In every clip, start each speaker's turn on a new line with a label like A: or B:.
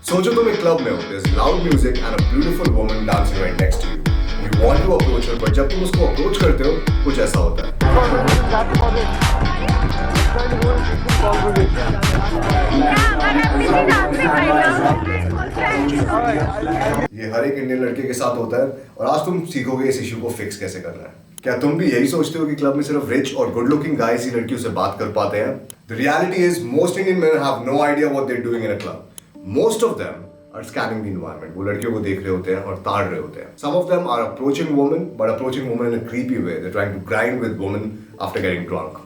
A: सोचो तुम एक क्लब में हो, there's loud music and a beautiful woman dancing right next to you. You want to approach her, but जब तुम उसको approach करते हो, कुछ ऐसा होता है. ये हर एक इंडियन लड़के के साथ होता है और आज तुम सीखोगे इस इशू को फिक्स कैसे करना है. क्या तुम भी यही सोचते हो कि क्लब में सिर्फ रिच और गुड लुकिंग गाइस ही लड़कियों से बात कर पाते हैं? The reality is most Indian men have no idea what they're doing in a club. Most of them are scanning the environment. वो लड़कियों को देख रहे होते हैं और ताड़ रहे होते हैं. Some of them are approaching women, but approaching women in a creepy way. They're trying to grind with women after getting drunk.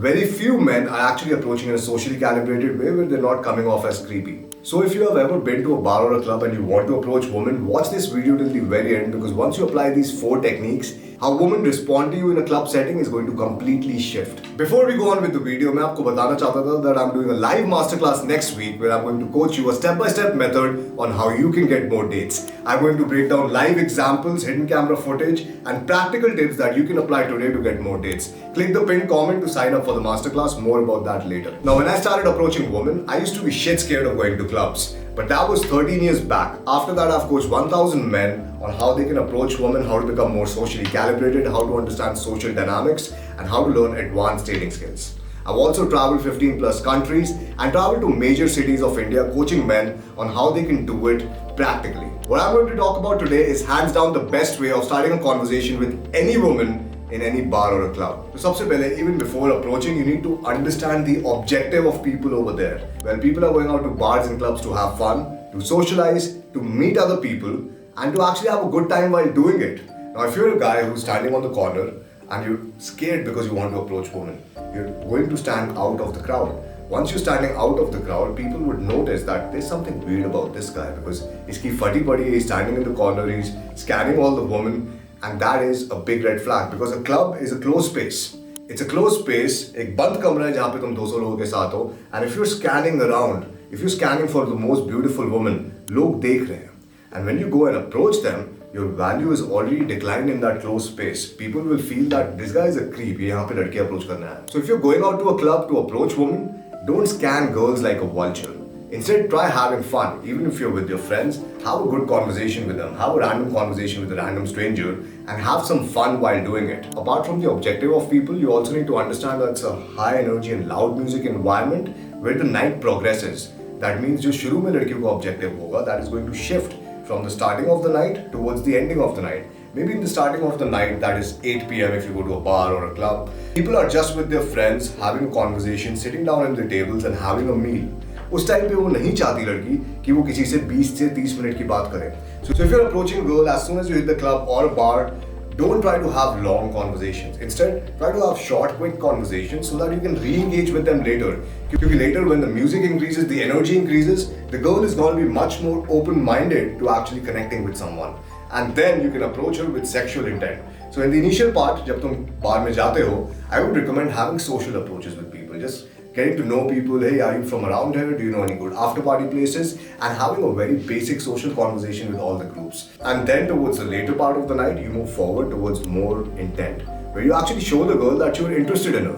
A: Very few men are actually approaching in a socially calibrated way where they're not coming off as creepy. So if you have ever been to a bar or a club and you want to approach women, watch this video till the very end, because once you apply these 4 techniques, how women respond to you in a club setting is going to completely shift. Before we go on with the video, मैं आपको बताना चाहता था that I'm doing a live masterclass next week where I'm going to coach you a step-by-step method on how you can get more dates. I'm going to break down live examples, hidden camera footage, and practical tips that you can apply today to get more dates. Click the pinned comment to sign up for the masterclass. More about that later. Now, when I started approaching women, I used to be shit scared of going to clubs. But that was 13 years back. After that, I've coached 1,000 men on how they can approach women, how to become more socially calibrated, how to understand social dynamics, and how to learn advanced dating skills. I've also traveled 15 plus countries and traveled to major cities of India coaching men on how they can do it practically. What I'm going to talk about today is hands down the best way of starting a conversation with any woman in any bar or a club. So सबसे पहले, even before approaching, you need to understand the objective of people over there. Well, people are going out to bars and clubs to have fun, to socialize, to meet other people, and to actually have a good time while doing it. Now, if you're a guy who's standing on the corner and you're scared because you want to approach women, you're going to stand out of the crowd. Once you're standing out of the crowd, people would notice that there's something weird about this guy because iski fati padi, he's standing in the corner, he's scanning all the women. And that is a big red flag because a club is a closed space. It's a closed space, एक बंद कमरा है जहाँ पे तुम 200 लोगों के साथ हो. And if you're scanning around, if you're scanning for the most beautiful woman, लोग देख रहे हैं. And when you go and approach them, your value is already declined in that closed space. People will feel that this guy is a creep. ये यहाँ पे लड़के approach करना है. So if you're going out to a club to approach women, don't scan girls like a vulture. Instead, try having fun. Even if you're with your friends, have a good conversation with them. Have a random conversation with a random stranger and have some fun while doing it. Apart from the objective of people, you also need to understand that it's a high energy and loud music environment where the night progresses. That means जो शुरू में लड़कियों का objective होगा, that is going to shift from the starting of the night towards the ending of the night. Maybe in the starting of the night, that is 8 p.m. if you go to a bar or a club. People are just with their friends, having a conversation, sitting down at the tables and having a meal. उस time पे वो नहीं चाहती लड़की कि वो किसी से 20 से 30 मिनट की बात करे. So if you're approaching a girl, as soon as you hit the club or a bar, don't try to have long conversations. Instead, try to have short, quick conversations so that you can re-engage with them later. Because later, when the music increases, the energy increases, the girl is going to be much more open-minded to actually connecting with someone. And then you can approach her with sexual intent. So in the initial part, जब तुम bar में जाते हो, I would recommend having social approaches with people. Just getting to know people. Hey, are you from around here? Do you know any good after party places? And having a very basic social conversation with all the groups. And then towards the later part of the night, you move forward towards more intent, where you actually show the girl that you're interested in her.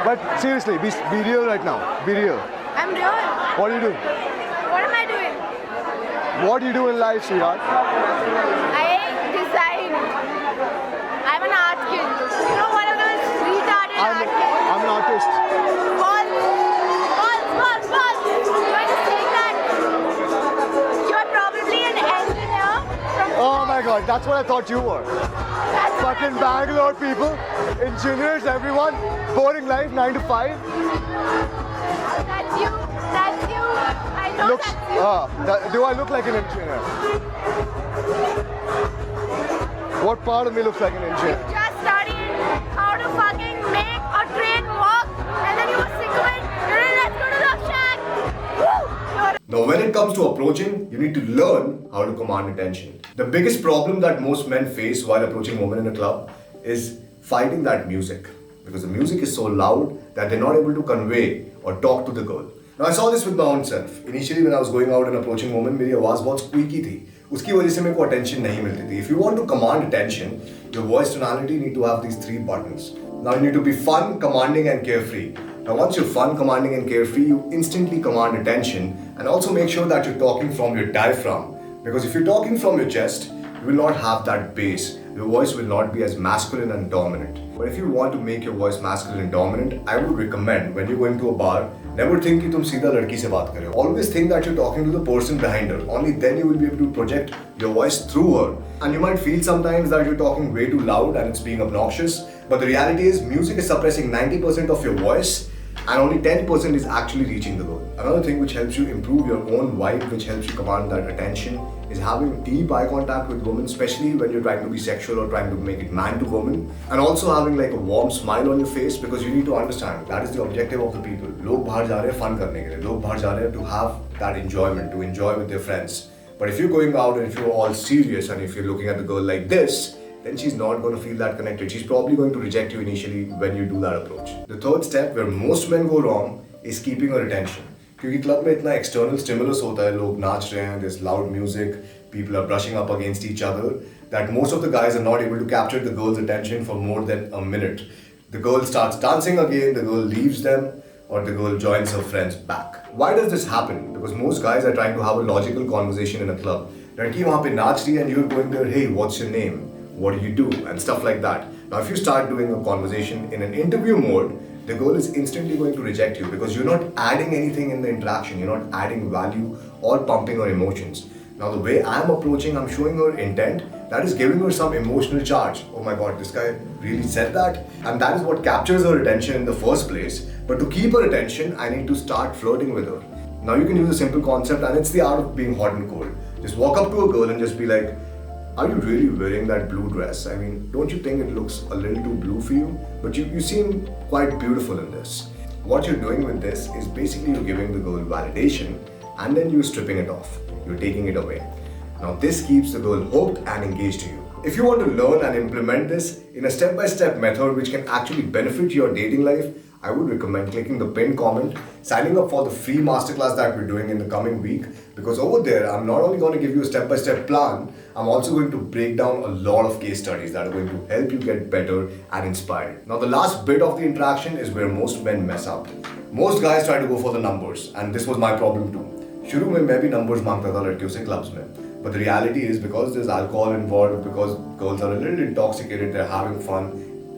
B: But seriously, be real right now. Be real.
C: I'm real.
B: What do you do?
C: What am I doing?
B: What do you do in life, sweetheart?
C: I design. I'm an art kid. You know, one of those retarded art kids.
B: I'm an artist.
C: You're just saying that you're probably an engineer from...
B: Oh my god, that's what I thought you were.
C: That's
B: Fucking Bangalore people, engineers, everyone, boring life, 9 to 5.
C: That's you. That's you. I know that's you.
B: Do I look like an engineer? What part of me looks like an engineer?
C: Just studied how to fucking make a train walk and then you were sick of it. Let's go to the shack. Woo!
A: Now, when it comes to approaching, you need to learn how to command attention. The biggest problem that most men face while approaching women in a club is fighting that music. Because the music is so loud that they're not able to convey or talk to the girl. Now, I saw this with my own self. Initially, when I was going out and approaching women, मेरी आवाज़ बहुत squeaky थी. उसकी वजह से मेरे को attention नहीं मिलती थी. If you want to command attention, your voice tonality need to have these 3 buttons. Now, you need to be fun, commanding, and carefree. Now once you're fun, commanding and carefree, you instantly command attention, and also make sure that you're talking from your diaphragm. Because if you're talking from your chest, you will not have that bass. Your voice will not be as masculine and dominant. But if you want to make your voice masculine and dominant, I would recommend when you're going to a bar, never think कि तुम सीधा लड़की से बात कर रहे हो. Always think that you're talking to the person behind her. Only then you will be able to project your voice through her. And you might feel sometimes that you're talking way too loud and it's being obnoxious. But the reality is, music is suppressing 90% of your voice, and only 10% is actually reaching the goal. Another thing which helps you improve your own vibe, which helps you command that attention, is having deep eye contact with women, especially when you're trying to be sexual or trying to make it man to woman. And also having like a warm smile on your face, because you need to understand that is the objective of the people. लोग बाहर जा रहे हैं fun करने के लिए, लोग बाहर जा रहे हैं to have that enjoyment, to enjoy with their friends. But if you're going out and if you're all serious and if you're looking at the girl like this, then she's not going to feel that connected. She's probably going to reject you initially when you do that approach. The third step where most men go wrong is keeping her attention. क्योंकि club में इतना external stimulus होता है, लोग नाच रहे हैं, there's loud music, people are brushing up against each other, that most of the guys are not able to capture the girl's attention for more than a minute. The girl starts dancing again, the girl leaves them, or the girl joins her friends back. Why does this happen? Because most guys are trying to have a logical conversation in a club. लड़की वहाँ पे नाच रही है and you're going there, hey, what's your name? What do you do? And stuff like that. Now, if you start doing a conversation in an interview mode, the girl is instantly going to reject you because you're not adding anything in the interaction. You're not adding value or pumping her emotions. Now, the way I'm approaching, I'm showing her intent, that is giving her some emotional charge. Oh my God, this guy really said that? And that is what captures her attention in the first place. But to keep her attention, I need to start flirting with her. Now, you can use a simple concept, and it's the art of being hot and cold. Just walk up to a girl and just be like, are you really wearing that blue dress? I mean, don't you think it looks a little too blue for you? But you seem quite beautiful in this. What you're doing with this is basically you're giving the girl validation and then you're stripping it off. You're taking it away. Now this keeps the girl hooked and engaged to you. If you want to learn and implement this in a step-by-step method which can actually benefit your dating life, I would recommend clicking the pinned comment, signing up for the free masterclass that we're doing in the coming week, because over there I'm not only going to give you a step-by-step plan, I'm also going to break down a lot of case studies that are going to help you get better and inspired. Now the last bit of the interaction is where most men mess up. Most guys try to go for the numbers, and this was my problem too. शुरू में मैं भी numbers मांगता था लड़कियों से clubs में. But the reality is, because there's alcohol involved, because girls are a little intoxicated, they're having fun,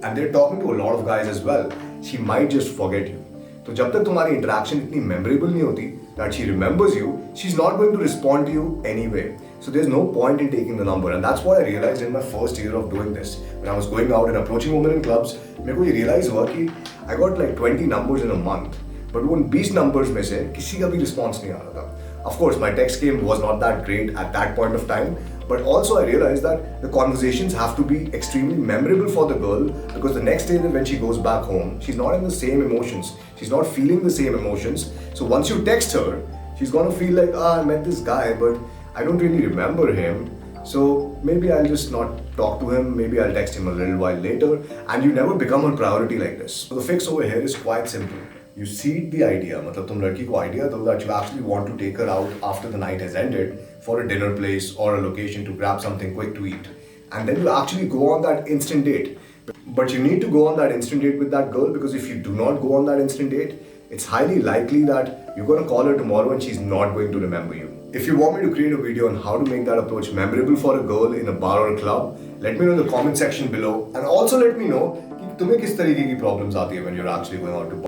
A: and they're talking to a lot of guys as well, she might just forget you. तो जब तक तुम्हारी interaction इतनी memorable नहीं होती that she remembers you, she's not going to respond to you anyway. So there's no point in taking the number, and that's what I realized in my first year of doing this. When I was going out and approaching women in clubs, मेरे को ये realize हुआ कि I got like 20 numbers in a month, but उन 20 numbers में से किसी का भी response नहीं आ रहा था. Of course, my text game was not that great at that point of time, but also I realized that the conversations have to be extremely memorable for the girl, because the next day when she goes back home, she's not in the same emotions. She's not feeling the same emotions. So once you text her, she's gonna feel like, I met this guy, but I don't really remember him. So maybe I'll just not talk to him, maybe I'll text him a little while later, and you never become a priority like this. So the fix over here is quite simple. You seed the idea, मतलब तुम लड़की को idea दो that you actually want to take her out after the night has ended for a dinner place or a location to grab something quick to eat. And then you actually go on that instant date. But you need to go on that instant date with that girl, because if you do not go on that instant date, it's highly likely that you're going to call her tomorrow and she's not going to remember you. If you want me to create a video on how to make that approach memorable for a girl in a bar or a club, let me know in the comment section below, and also let me know कि तुम्हें किस तरीके की problems आती है when you're actually going out to